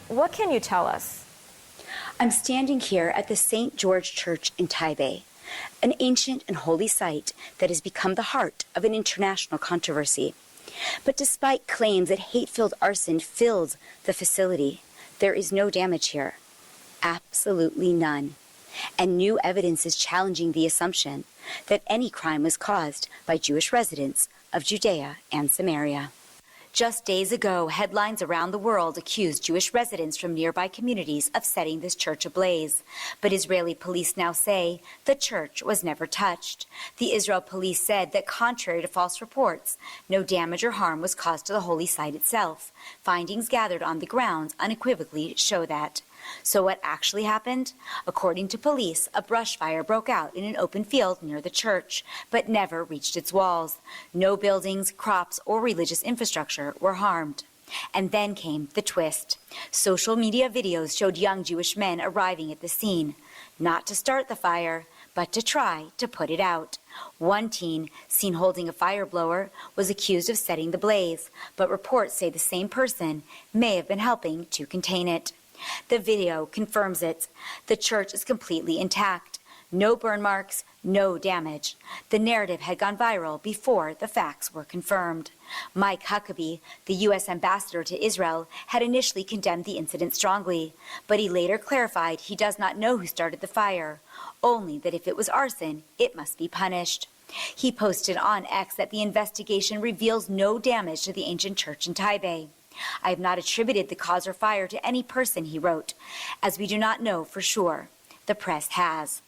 What can you tell us? I'm standing here at the St. George Church in Taipei, an ancient and holy site that has become the heart of an international controversy. But despite claims that hate-filled arson filled the facility, there is no damage here. Absolutely none. And new evidence is challenging the assumption that any crime was caused by Jewish residents of Judea and Samaria. Just days ago, headlines around the world accused Jewish residents from nearby communities of setting this church ablaze. But Israeli police now say the church was never touched. The Israel police said that contrary to false reports, no damage or harm was caused to the holy site itself. Findings gathered on the grounds unequivocally show that. So what actually happened? According to police, a brush fire broke out in an open field near the church, but never reached its walls. No buildings, crops, or religious infrastructure were harmed. And then came the twist. Social media videos showed young Jewish men arriving at the scene, not to start the fire, but to try to put it out. One teen, seen holding a fire blower, was accused of setting the blaze, but reports say the same person may have been helping to contain it. The video confirms it. The church is completely intact. No burn marks, no damage. The narrative had gone viral before the facts were confirmed. Mike Huckabee, the U.S. ambassador to Israel, had initially condemned the incident strongly, but he later clarified he does not know who started the fire, only that if it was arson, it must be punished. He posted on X that the investigation reveals no damage to the ancient church in Taipei. I have not attributed the cause or fire to any person, he wrote, as we do not know for sure. The press has.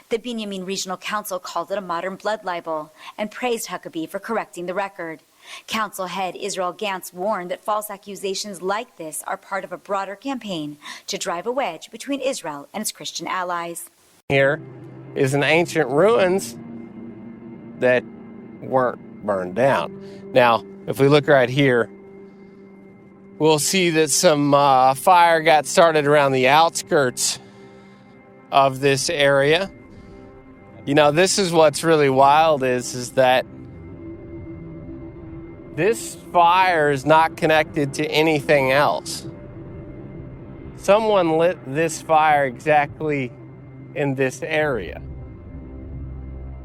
The Binyamin Regional Council called it a modern blood libel and praised Huckabee for correcting the record. Council head Israel Gantz warned that false accusations like this are part of a broader campaign to drive a wedge between Israel and its Christian allies. Here is an ancient ruins that weren't burned down. Now, if we look right here, we'll see that some fire got started around the outskirts of this area. You know, this is what's really wild is that this fire is not connected to anything else. Someone lit this fire exactly in this area.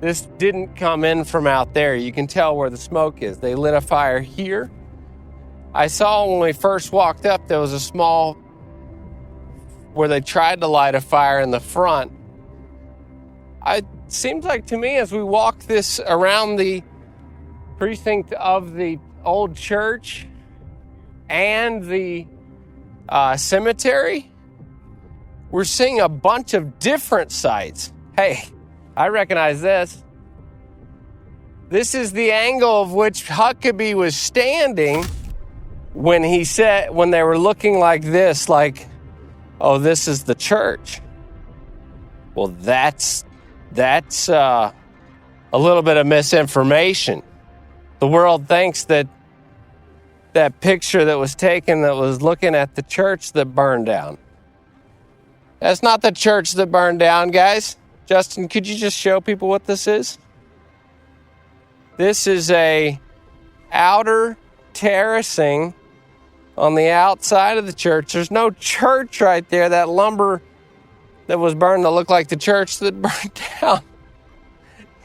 This didn't come in from out there. You can tell where the smoke is. They lit a fire here. I saw when we first walked up, there was a small, where they tried to light a fire in the front. It seems like to me as we walk this around the precinct of the old church and the cemetery, we're seeing a bunch of different sites. Hey, I recognize this. This is the angle of which Huckabee was standing when they were looking like this, like, oh, this is the church. Well, that's a little bit of misinformation. The world thinks that picture that was taken that was looking at the church that burned down. That's not the church that burned down, guys. Justin, could you just show people what this is? This is a outer terracing on the outside of the church. There's no church right there. That lumber that was burned that looked like the church that burned down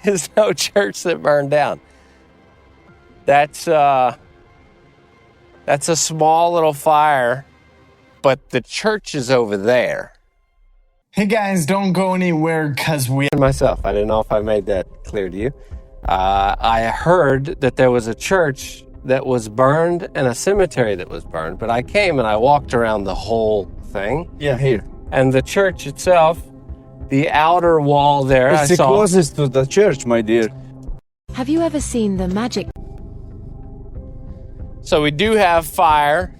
is no church that burned down. That's a small little fire, but the church is over there. Hey guys, don't go anywhere because we... Myself, I didn't know if I made that clear to you. I heard that there was a church that was burned and a cemetery that was burned, but I came and I walked around the whole thing. Yeah, here. And the church itself, the outer wall there, it's the closest to the church, my dear. Have you ever seen the magic? So we do have fire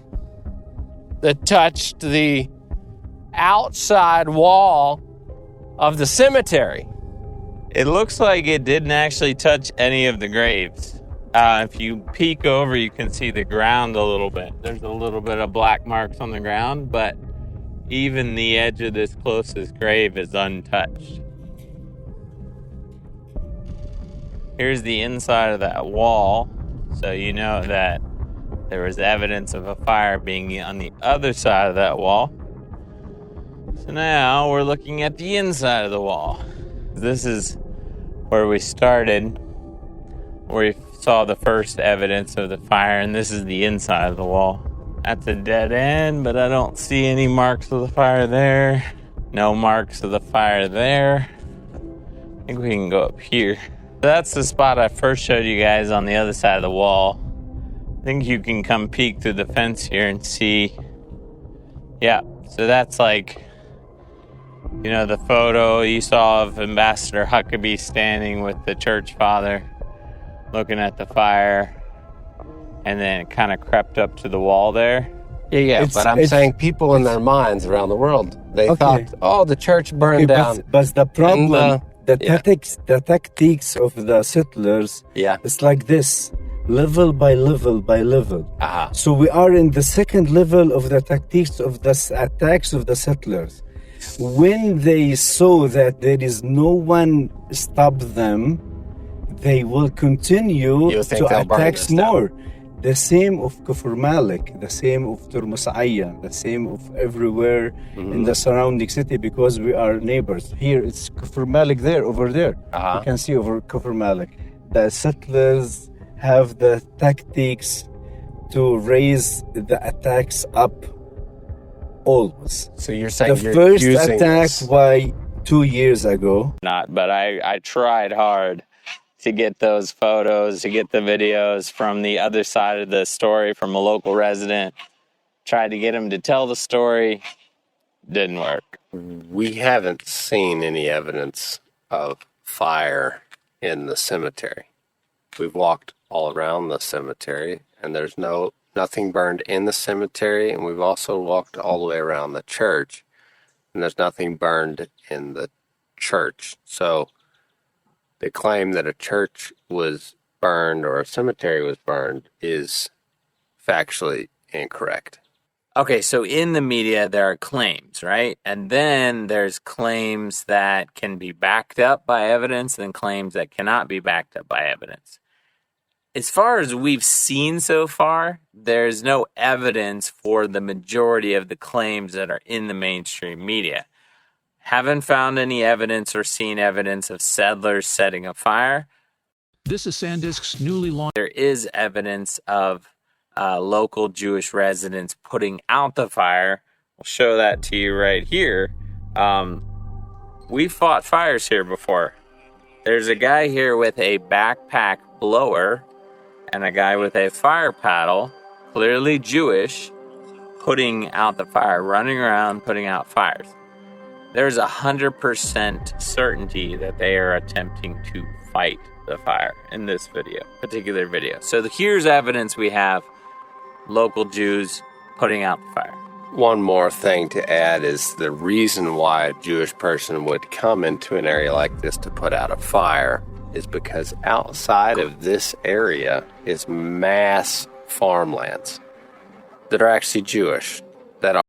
that touched the outside wall of the cemetery. It looks like it didn't actually touch any of the graves. If you peek over, you can see the ground a little bit. There's a little bit of black marks on the ground, but even the edge of this closest grave is untouched. Here's the inside of that wall, so you know that there was evidence of a fire being on the other side of that wall. So now we're looking at the inside of the wall. This is where we started, where we saw the first evidence of the fire, and this is the inside of the wall. That's a dead end, but I don't see any marks of the fire there. No marks of the fire there. I think we can go up here. That's the spot I first showed you guys on the other side of the wall. I think you can come peek through the fence here and see. Yeah, so that's like, you know, the photo you saw of Ambassador Huckabee standing with the church father looking at the fire, and then it kind of crept up to the wall there. Yeah, but I'm saying people in their minds around the world, they thought, oh, the church burned down. But the problem, the tactics of the settlers, it's like this, level by level by level. So we are in the second level of the tactics of the attacks of the settlers. When they saw that there is no one stop them, they will continue to attack more. The same of Kufr Malik, the same of Turmusaya, the same of everywhere in the surrounding city, because we are neighbors. Here it's Kufr Malik there, over there. You can see over Kufr Malik. The settlers have the tactics to raise the attacks up always. So you're saying the first attack by 2 years ago. Not, but I tried hard to get those photos, to get the videos from the other side of the story from a local resident. Tried to get him to tell the story. Didn't work. We haven't seen any evidence of fire in the cemetery. We've walked all around the cemetery, and there's nothing burned in the cemetery, and we've also walked all the way around the church, and there's nothing burned in the church. So the claim that a church was burned or a cemetery was burned is factually incorrect. Okay, so in the media there are claims, right? And then there's claims that can be backed up by evidence and claims that cannot be backed up by evidence. As far as we've seen so far, there's no evidence for the majority of the claims that are in the mainstream media. Haven't found any evidence or seen evidence of settlers setting a fire. This is SanDisk's newly launched. There is evidence of local Jewish residents putting out the fire. I'll show that to you right here. We fought fires here before. There's a guy here with a backpack blower and a guy with a fire paddle, clearly Jewish, putting out the fire, running around putting out fires. There's 100% certainty that they are attempting to fight the fire in this particular video. So here's evidence we have local Jews putting out the fire. One more thing to add is the reason why a Jewish person would come into an area like this to put out a fire is because outside of this area is mass farmlands that are actually Jewish.